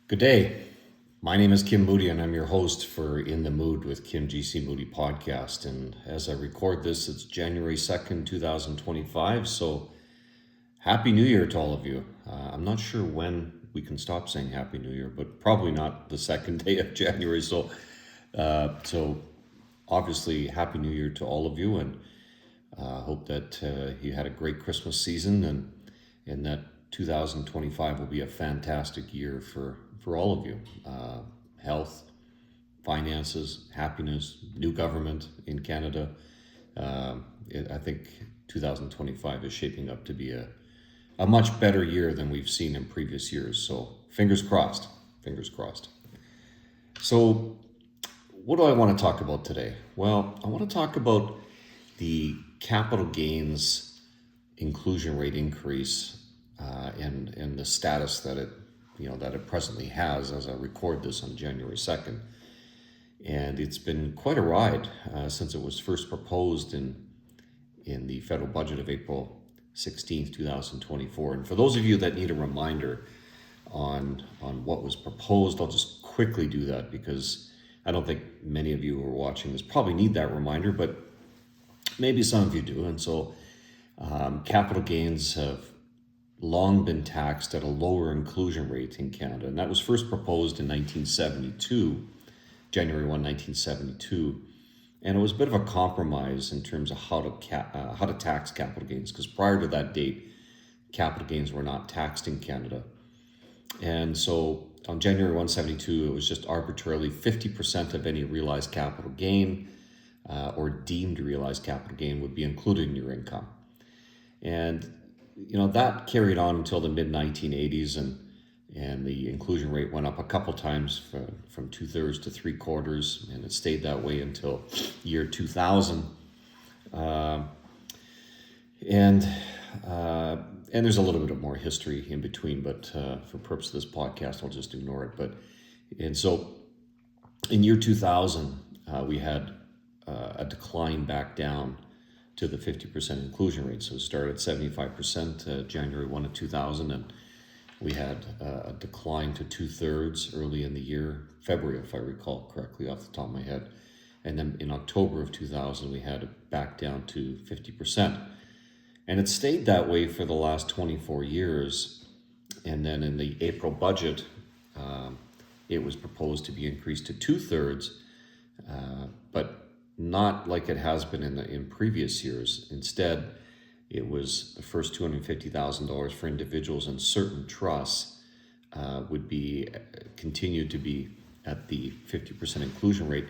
Good day. My name is Kim Moody, and I'm your host for In the Mood with Kim G C Moody podcast. And as I record this, it's January 2nd, 2025. So Happy New Year to all of you. I'm not sure when we can stop saying Happy New Year, but probably not the second day of January. So obviously, Happy New Year to all of you, and hope that you had a great Christmas season, and that 2025 will be a fantastic year for all of you. Health, finances, happiness, new government in Canada. I think 2025 is shaping up to be a much better year than we've seen in previous years. So fingers crossed, fingers crossed. So what do I want to talk about today? Well, I want to talk about the capital gains inclusion rate increase and the status that it presently has as I record this on January 2nd. And it's been quite a ride since it was first proposed in the federal budget of April 16th, 2024. And for those of you that need a reminder on what was proposed, I'll just quickly do that because I don't think many of you who are watching this probably need that reminder, but maybe some of you do. And so capital gains have long been taxed at a lower inclusion rate in Canada. And that was first proposed in 1972, January 1, 1972. And it was a bit of a compromise in terms of how to tax capital gains, because prior to that date, capital gains were not taxed in Canada. And so on January 1, 1972, it was just arbitrarily 50% of any realized capital gain or deemed realized capital gain would be included in your income. And that carried on until the mid 1980s, and the inclusion rate went up a couple times from 2/3 to 3/4, and it stayed that way until year 2000. And there's a little bit of more history in between, but for purpose of this podcast, I'll just ignore it. And so in year 2000, we had a decline back down to the 50% inclusion rate. So it started at 75% January 1 of 2000, and we had a decline to 2/3 early in the year, February, if I recall correctly off the top of my head. And then in October of 2000, we had it back down to 50%. And it stayed that way for the last 24 years. And then in the April budget, it was proposed to be increased to 2/3, but not like it has been in previous years. Instead, it was the first $250,000 for individuals and certain trusts would be continued to be at the 50% inclusion rate.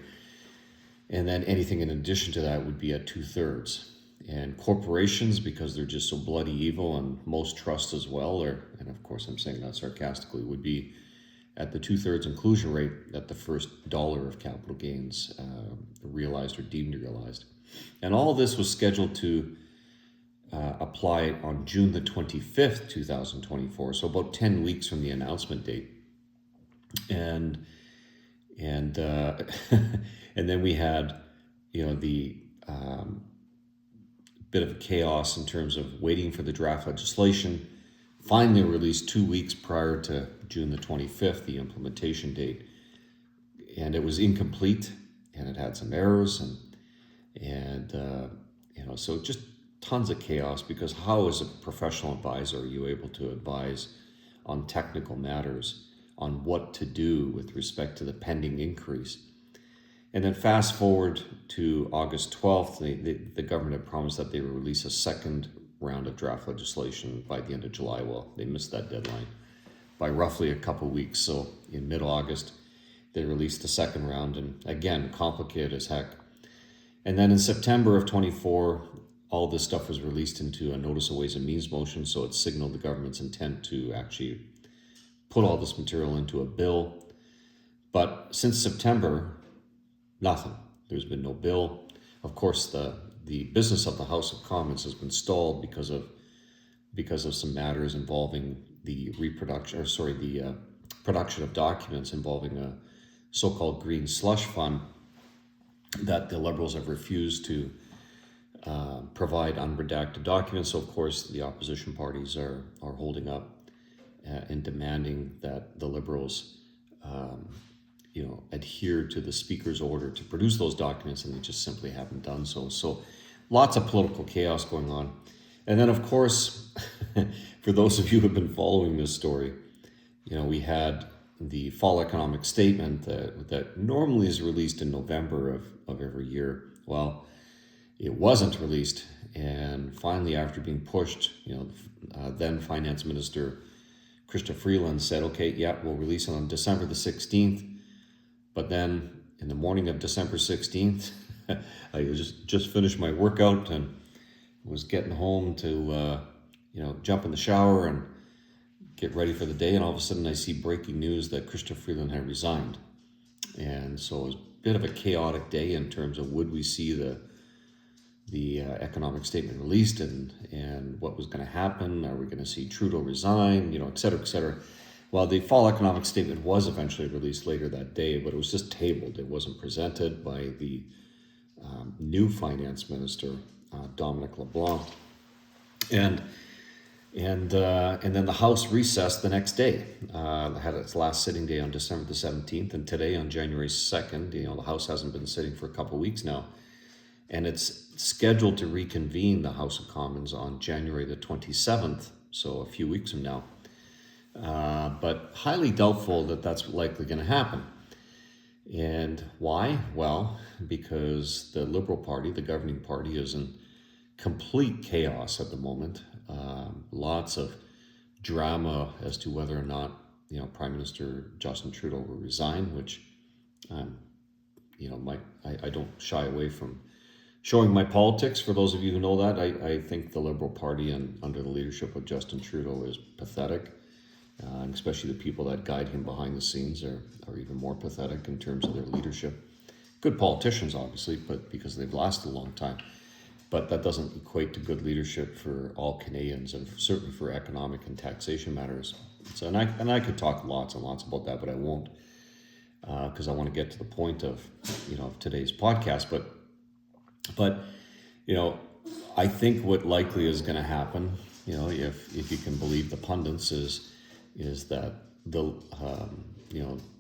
And then anything in addition to that would be at 2/3. And corporations, because they're just so bloody evil, and most trusts as well, and of course I'm saying that sarcastically, would be at the 2/3 inclusion rate at the first dollar of capital gains realized or deemed realized. And all this was scheduled to apply on June the 25th, 2024, so about 10 weeks from the announcement date. And and then we had the bit of chaos in terms of waiting for the draft legislation, finally released 2 weeks prior to June the 25th, the implementation date. And it was incomplete, and it had some errors, and so just tons of chaos, because how, as a professional advisor, are you able to advise on technical matters on what to do with respect to the pending increase? And then fast forward to August 12th, the government had promised that they would release a second round of draft legislation by the end of July. Well, they missed that deadline by roughly a couple weeks. So in mid-August, they released the second round, and again, complicated as heck. And then in September of 24, all this stuff was released into a Notice of Ways and Means motion, so it signaled the government's intent to actually put all this material into a bill. But since September, nothing. There's been no bill. Of course, the business of the House of Commons has been stalled because of some matters involving the production of documents involving a so-called green slush fund that the Liberals have refused to provide unredacted documents. So of course the opposition parties are holding up and demanding that the Liberals adhere to the speaker's order to produce those documents, and they just simply haven't done so. So lots of political chaos going on. And then, of course, for those of you who have been following this story, we had the fall economic statement that normally is released in November of every year. Well, it wasn't released. And finally, after being pushed, then Finance Minister Chrystia Freeland said, okay, yeah, we'll release it on December the 16th. But then in the morning of December 16th, I just finished my workout and was getting home to, jump in the shower and get ready for the day. And all of a sudden I see breaking news that Chrystia Freeland had resigned. And so it was a bit of a chaotic day in terms of would we see the economic statement released and what was going to happen. Are we going to see Trudeau resign, et cetera, et cetera. Well, the fall economic statement was eventually released later that day, but it was just tabled. It wasn't presented by the new finance minister, Dominic LeBlanc. And then the House recessed the next day. It had its last sitting day on December the 17th, and today on January 2nd, the House hasn't been sitting for a couple of weeks now. And it's scheduled to reconvene the House of Commons on January the 27th, so a few weeks from now. But highly doubtful that that's likely going to happen. And why? Well, because the Liberal Party, the governing party, is in complete chaos at the moment. Lots of drama as to whether or not, Prime Minister Justin Trudeau will resign, which, I don't shy away from showing my politics. For those of you who know that, I think the Liberal Party and under the leadership of Justin Trudeau is pathetic. And especially the people that guide him behind the scenes are even more pathetic in terms of their leadership. Good politicians, obviously, but because they've lasted a long time. But that doesn't equate to good leadership for all Canadians, and certainly for economic and taxation matters. So, and I could talk lots and lots about that, but I won't, because I want to get to the point of today's podcast. But I think what likely is going to happen, if you can believe the pundits, is that the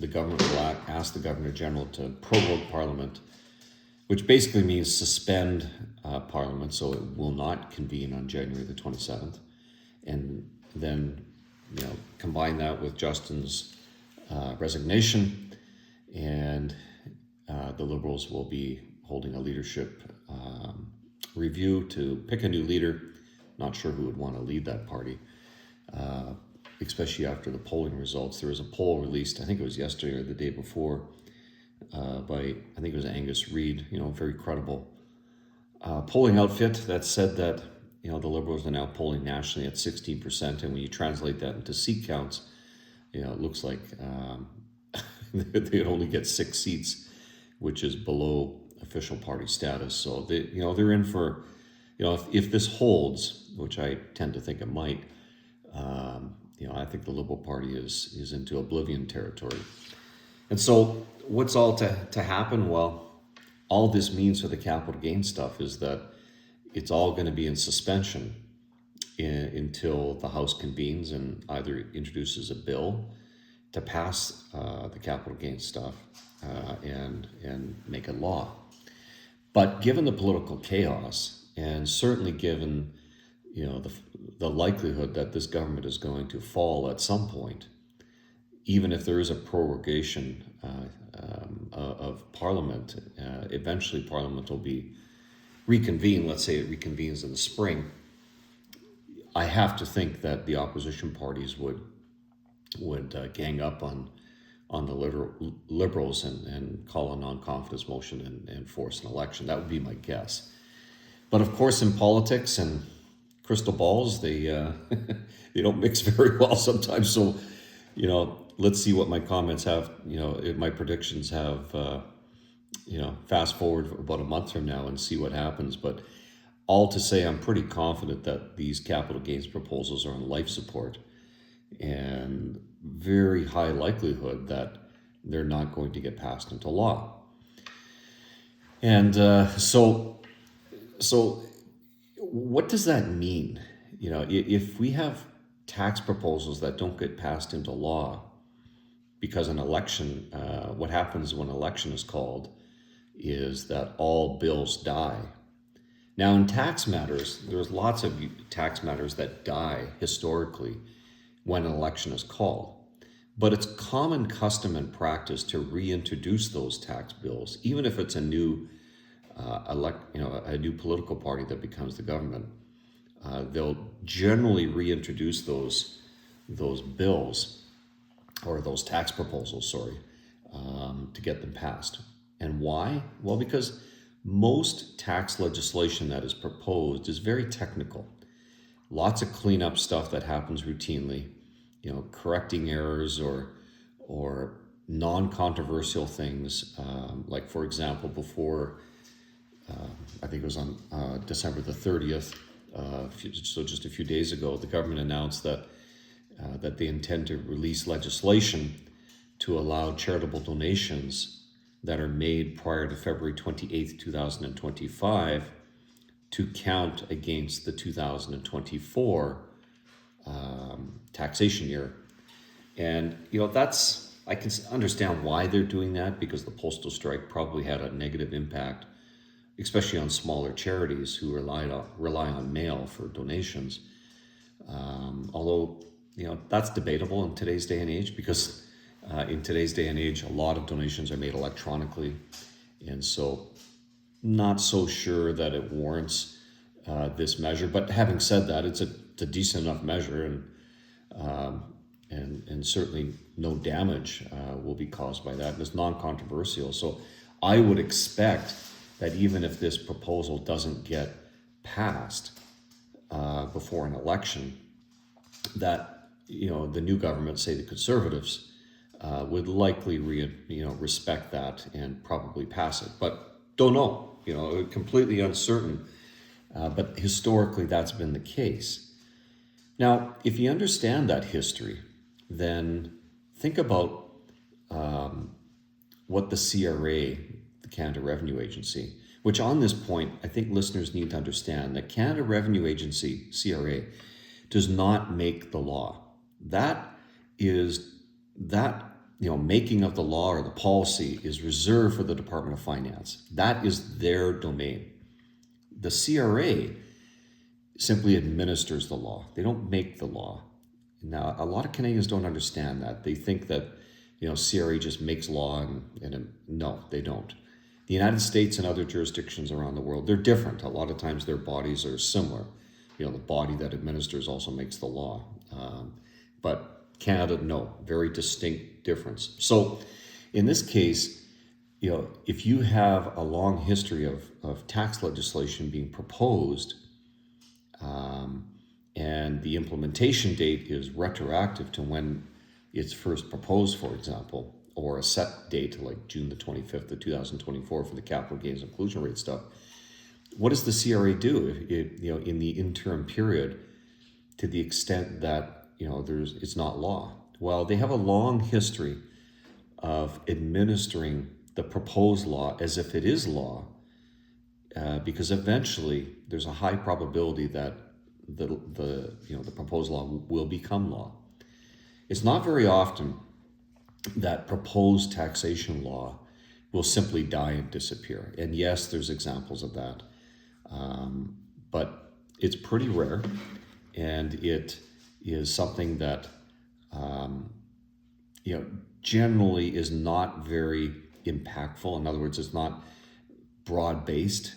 government will ask the Governor General to prorogue Parliament, which basically means suspend Parliament, so it will not convene on January the 27th, and then combine that with Justin's resignation, and the Liberals will be holding a leadership review to pick a new leader. Not sure who would want to lead that party. Especially after the polling results. There was a poll released, I think it was yesterday or the day before, by, I think it was Angus Reid, very credible polling outfit that said that, the Liberals are now polling nationally at 16%. And when you translate that into seat counts, it looks like they'd only get 6 seats, which is below official party status. So they're in for, if this holds, which I tend to think it might, I think the Liberal Party is into oblivion territory. And so what's all to happen? Well, all this means for the capital gains stuff is that it's all going to be in suspension until the House convenes and either introduces a bill to pass the capital gains stuff and make it law. But given the political chaos, and certainly given the likelihood that this government is going to fall at some point, even if there is a prorogation of Parliament, eventually Parliament will be reconvened. Let's say it reconvenes in the spring. I have to think that the opposition parties would gang up on the Liberals and call a non-confidence motion and force an election. That would be my guess. But of course, in politics and crystal balls, they they don't mix very well sometimes. So, let's see what my comments have. If my predictions have. Fast forward about a month from now and see what happens. But all to say, I'm pretty confident that these capital gains proposals are on life support, and very high likelihood that they're not going to get passed into law. And so what does that mean? If we have tax proposals that don't get passed into law because an election, what happens when an election is called is that all bills die. Now, in tax matters, there's lots of tax matters that die historically when an election is called. But it's common custom and practice to reintroduce those tax bills, even if it's a new a new political party that becomes the government. They'll generally reintroduce those bills, or those tax proposals, to get them passed. And why? Well, because most tax legislation that is proposed is very technical. Lots of cleanup stuff that happens routinely, correcting errors or non-controversial things. Like, for example, before, I think it was on December the 30th, so just a few days ago, the government announced that they intend to release legislation to allow charitable donations that are made prior to February 28th, 2025 to count against the 2024 taxation year. And, I can understand why they're doing that, because the postal strike probably had a negative impact, especially on smaller charities who rely on mail for donations. Although, that's debatable in today's day and age, because in today's day and age, a lot of donations are made electronically. And so not so sure that it warrants this measure. But having said that, it's a decent enough measure, and certainly no damage will be caused by that. And it's non-controversial. So I would expect that even if this proposal doesn't get passed before an election, that the new government, say the Conservatives, would likely respect that and probably pass it. But don't know, completely uncertain. But historically, that's been the case. Now, if you understand that history, then think about what the CRA, the Canada Revenue Agency, which on this point, I think listeners need to understand that Canada Revenue Agency, CRA, does not make the law. Making of the law or the policy is reserved for the Department of Finance. That is their domain. The CRA simply administers the law. They don't make the law. Now, a lot of Canadians don't understand that. They think that, CRA just makes law, and no, they don't. The United States and other jurisdictions around the world, they're different. A lot of times their bodies are similar. The body that administers also makes the law. But Canada, no, very distinct difference. So in this case, if you have a long history of tax legislation being proposed, and the implementation date is retroactive to when it's first proposed, for example, or a set date like June the 25th of 2024 for the capital gains inclusion rate stuff, what does the CRA do in the interim period, to the extent that it's not law? Well, they have a long history of administering the proposed law as if it is law, because eventually there's a high probability that the proposed law will become law. It's not very often that proposed taxation law will simply die and disappear. And yes, there's examples of that, but it's pretty rare, and it is something that generally is not very impactful. In other words, it's not broad-based.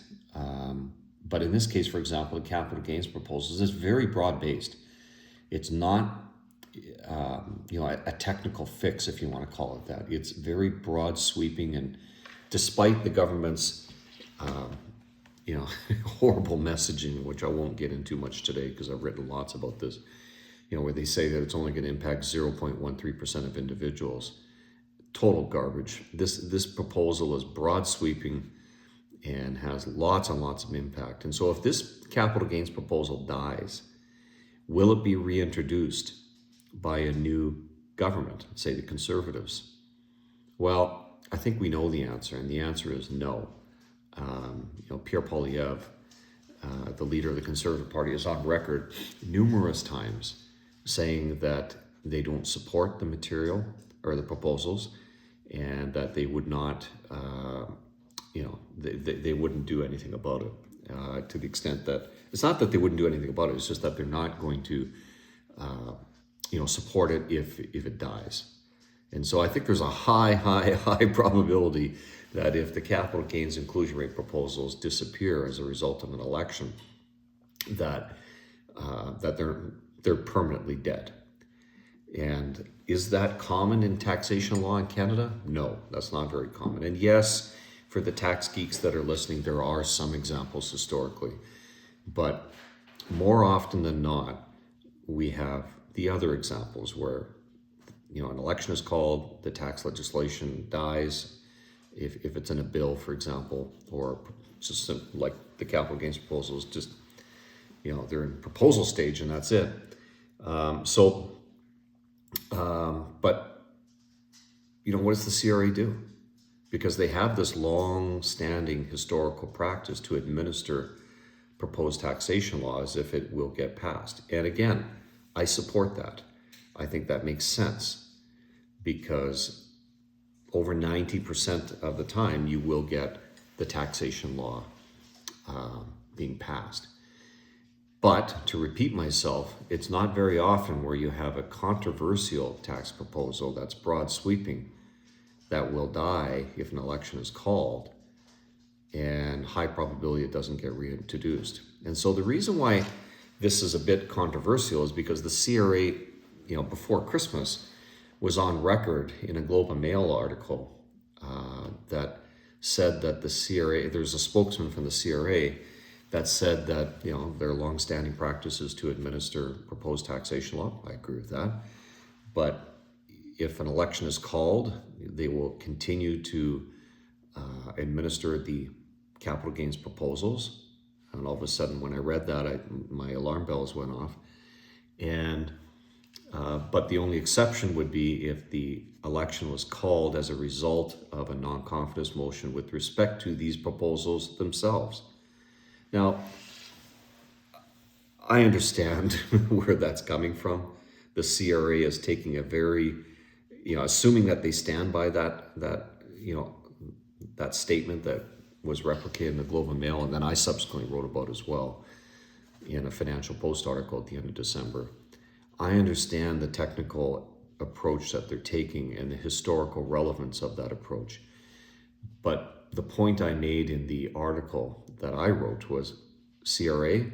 But in this case, for example, the capital gains proposals is very broad-based. It's not a technical fix, if you want to call it that. It's very broad sweeping, and despite the government's horrible messaging, which I won't get into much today because I've written lots about this, where they say that it's only going to impact 0.13% of individuals. Total garbage. This proposal is broad sweeping and has lots and lots of impact. And so if this capital gains proposal dies, will it be reintroduced by a new government, say the Conservatives? Well, I think we know the answer, and the answer is no. Pierre Poilievre, the leader of the Conservative Party, is on record numerous times saying that they don't support the material, or the proposals, and that they would not, they wouldn't do anything about it. To the extent that it's not that they wouldn't do anything about it, it's just that they're not going to, support it if it dies. And so I think there's a high probability that if the capital gains inclusion rate proposals disappear as a result of an election, that they're permanently dead. And is that common in taxation law in Canada? No, that's not very common. And yes, for the tax geeks that are listening, there are some examples historically, but more often than not, we have the other examples where an election is called, the tax legislation dies, if it's in a bill, for example, or just like the capital gains proposals, just they're in proposal stage and that's it. But what does the CRA do? Because they have this long-standing historical practice to administer proposed taxation law as if it will get passed. And again, I support that. I think that makes sense because over 90% of the time you will get the taxation law being passed. But to repeat myself, it's not very often where you have a controversial tax proposal that's broad sweeping that will die if an election is called, and high probability it doesn't get reintroduced. And so the reason why this is a bit controversial is because the CRA, before Christmas, was on record in a Globe and Mail article that said that the CRA, there's a spokesman from the CRA that said that their long-standing practice is to administer proposed taxation law. I agree with that. But if an election is called, they will continue to administer the capital gains proposals. And all of a sudden, when I read that, my alarm bells went off. And but the only exception would be if the election was called as a result of a non-confidence motion with respect to these proposals themselves. Now, I understand where that's coming from. The CRA is taking a very, assuming that they stand by that statement that was replicated in the Globe and Mail, and then I subsequently wrote about as well in a Financial Post article at the end of December. I understand the technical approach that they're taking and the historical relevance of that approach. But the point I made in the article that I wrote was, CRA,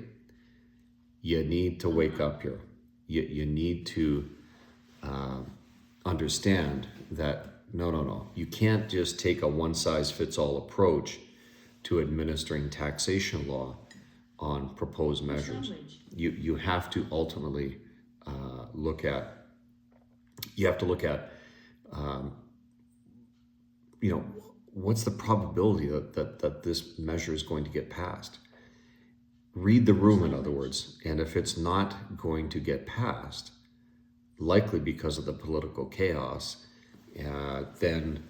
you need to wake up here. You need to understand that no. You can't just take a one-size-fits-all approach to administering taxation law on proposed measures. You have to ultimately look at what's the probability that this measure is going to get passed? Read the room, in other words. And if it's not going to get passed, likely because of the political chaos, then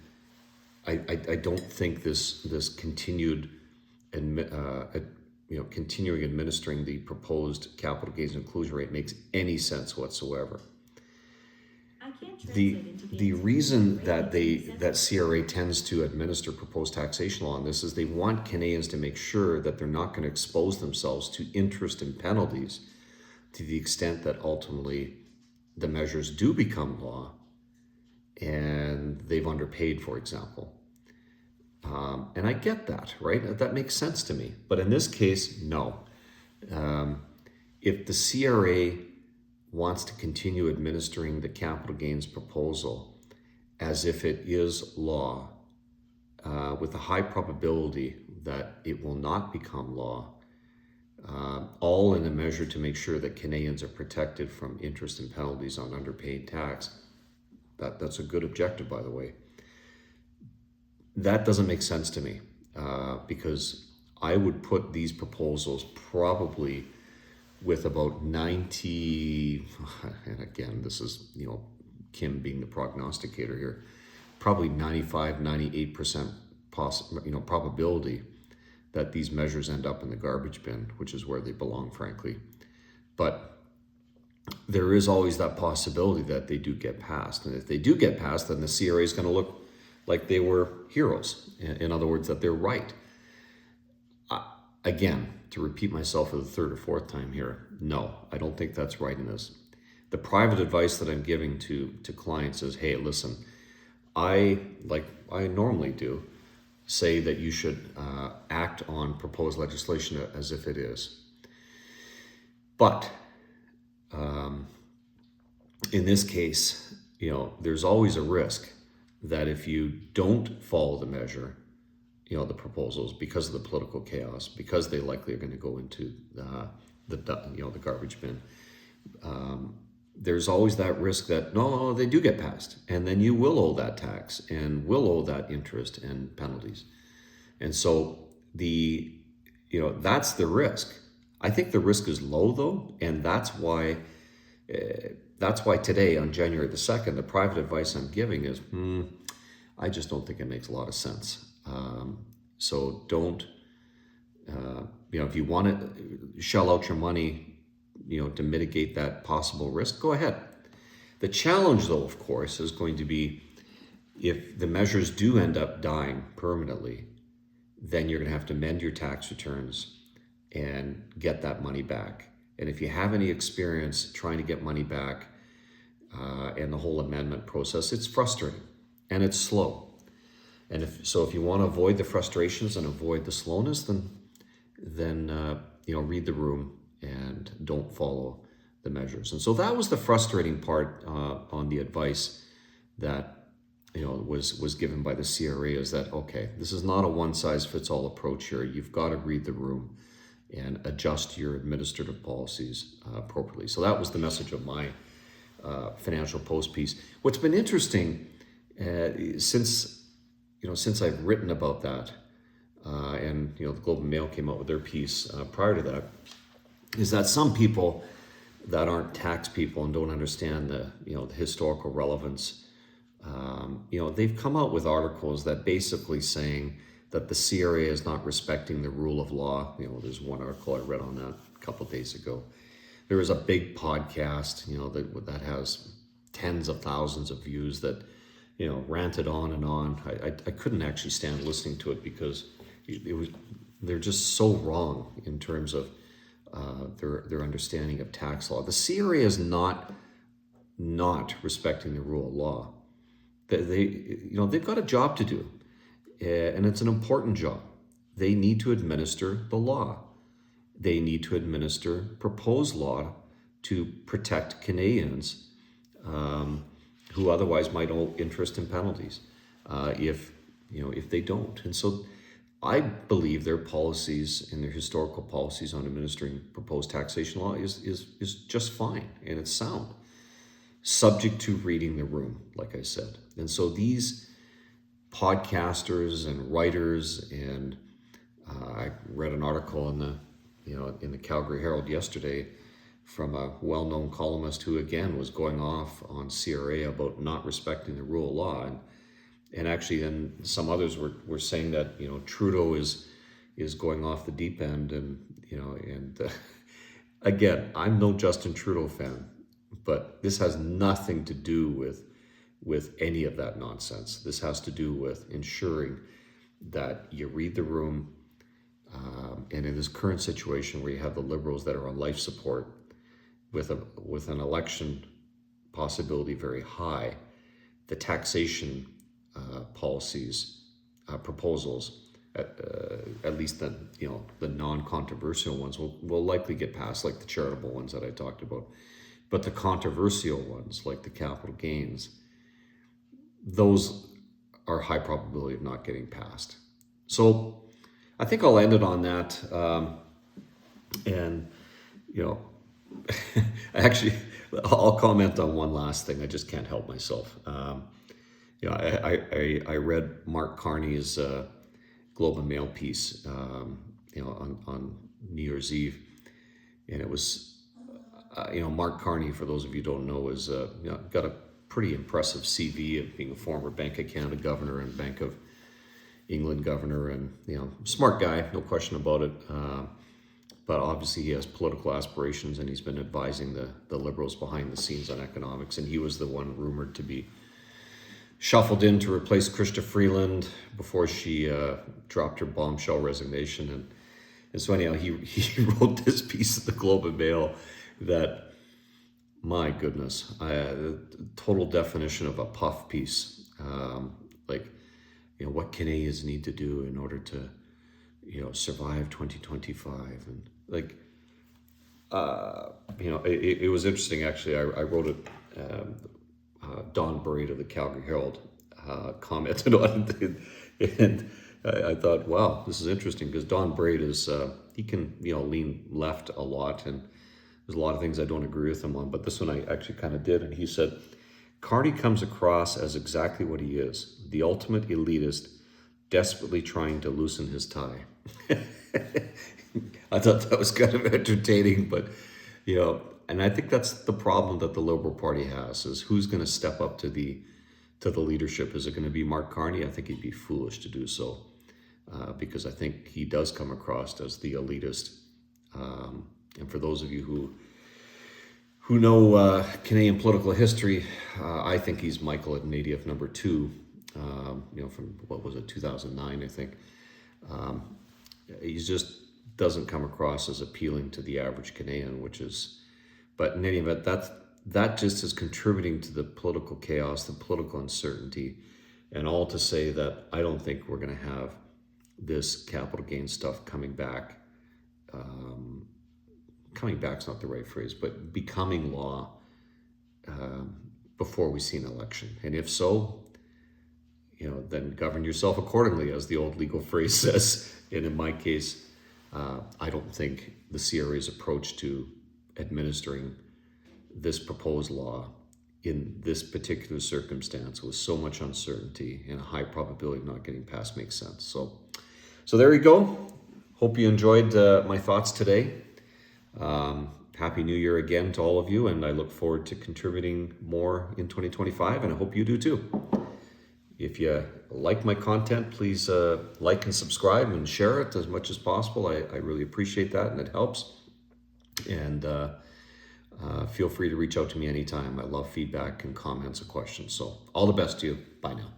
I don't think this continuing administering the proposed capital gains inclusion rate makes any sense whatsoever. The reason that CRA tends to administer proposed taxation law on this is they want Canadians to make sure that they're not going to expose themselves to interest and penalties to the extent that ultimately the measures do become law and they've underpaid, for example. And I get that, right? That makes sense to me. But in this case, no. If the CRA wants to continue administering the capital gains proposal as if it is law, with a high probability that it will not become law, all in a measure to make sure that Canadians are protected from interest and penalties on underpaid tax. That's a good objective, by the way. That doesn't make sense to me, because I would put these proposals probably with about 90, and again, this is, Kim being the prognosticator here, probably 95, 98% probability that these measures end up in the garbage bin, which is where they belong, frankly. But there is always that possibility that they do get passed. And if they do get passed, then the CRA is going to look like they were heroes. In other words, that they're right. Again, to repeat myself for the third or fourth time here, no, I don't think that's right in this. The private advice that I'm giving to clients is, hey, listen, like I normally do, say that you should act on proposed legislation as if it is. But in this case, there's always a risk that if you don't follow the measure, the proposals, because of the political chaos, because they likely are going to go into the garbage bin, there's always that risk that no, they do get passed, and then you will owe that tax and will owe that interest and penalties. And so that's the risk. I think the risk is low though, and that's why today on January the 2nd, the private advice I'm giving is, I just don't think it makes a lot of sense. So don't, if you want to shell out your money, to mitigate that possible risk, go ahead. The challenge though, of course, is going to be if the measures do end up dying permanently, then you're going to have to amend your tax returns and get that money back. And if you have any experience trying to get money back and the whole amendment process, it's frustrating and it's slow. And if you want to avoid the frustrations and avoid the slowness, then read the room and don't follow the measures. And so that was the frustrating part on the advice that was given by the CRA, is that, okay, this is not a one-size-fits-all approach here. You've got to read the room and adjust your administrative policies appropriately. So that was the message of my Financial Post piece. What's been interesting since I've written about that, and the Globe and Mail came out with their piece prior to that, is that some people that aren't tax people and don't understand the historical relevance, they've come out with articles that basically saying that the CRA is not respecting the rule of law. There's one article I read on that a couple of days ago. There was a big podcast, that has tens of thousands of views that, ranted on and on. I couldn't actually stand listening to it because they're just so wrong in terms of their understanding of tax law. The CRA is not respecting the rule of law. They've got a job to do, and it's an important job. They need to administer the law. They need to administer proposed law to protect Canadians who otherwise might owe interest and penalties if they don't. And so I believe their policies and their historical policies on administering proposed taxation law is just fine, and it's sound, subject to reading the room, like I said. And so these podcasters and writers, and I read an article in the Calgary Herald yesterday from a well-known columnist who again was going off on CRA about not respecting the rule of law, and actually then some others were saying that Trudeau is going off the deep end, and again, I'm no Justin Trudeau fan, but this has nothing to do with any of that nonsense. This has to do with ensuring that you read the room, and in this current situation where you have the Liberals that are on life support with an election possibility very high, the taxation policies, proposals, at least the non-controversial ones will likely get passed, like the charitable ones that I talked about. But the controversial ones, like the capital gains, those are high probability of not getting passed. So I think I'll end it on that. Actually, I'll comment on one last thing. I just can't help myself. I read Mark Carney's Globe and Mail piece, on New Year's Eve, and it was, Mark Carney, for those of you who don't know, is got a pretty impressive CV of being a former Bank of Canada governor and Bank of England governor, and smart guy, no question about it. but obviously he has political aspirations, and he's been advising the Liberals behind the scenes on economics. And he was the one rumored to be shuffled in to replace Chrystia Freeland before she dropped her bombshell resignation. And so anyhow, he wrote this piece in the Globe and Mail that, my goodness, the total definition of a puff piece. Like, what Canadians need to do in order to, survive 2025. And like, it was interesting, actually. I wrote it, Don Braid of the Calgary Herald commented on it, and I thought, wow, this is interesting, because Don Braid is, he can, lean left a lot, and there's a lot of things I don't agree with him on, but this one I actually kind of did. And he said, Carney comes across as exactly what he is, the ultimate elitist, desperately trying to loosen his tie. I thought that was kind of entertaining, but, and I think that's the problem that the Liberal Party has, is who's going to step up to the leadership. Is it going to be Mark Carney? I think he'd be foolish to do so, because I think he does come across as the elitist. And for those of you who know Canadian political history, I think he's Michael Ignatieff number 2, from, what was it, 2009, I think. He just doesn't come across as appealing to the average Canadian, but in any event, that just is contributing to the political chaos, the political uncertainty, and all to say that I don't think we're going to have this capital gains stuff coming back. Coming back's not the right phrase, but becoming law before we see an election. And if so, then govern yourself accordingly, as the old legal phrase says. And in my case, I don't think the CRA's approach to administering this proposed law in this particular circumstance, with so much uncertainty and a high probability of not getting passed, makes sense. So there you go. Hope you enjoyed my thoughts today. Happy New Year again to all of you, and I look forward to contributing more in 2025, and I hope you do too. If you like my content, please like and subscribe and share it as much as possible. I really appreciate that, and it helps. And feel free to reach out to me anytime. I love feedback and comments and questions. So all the best to you. Bye now.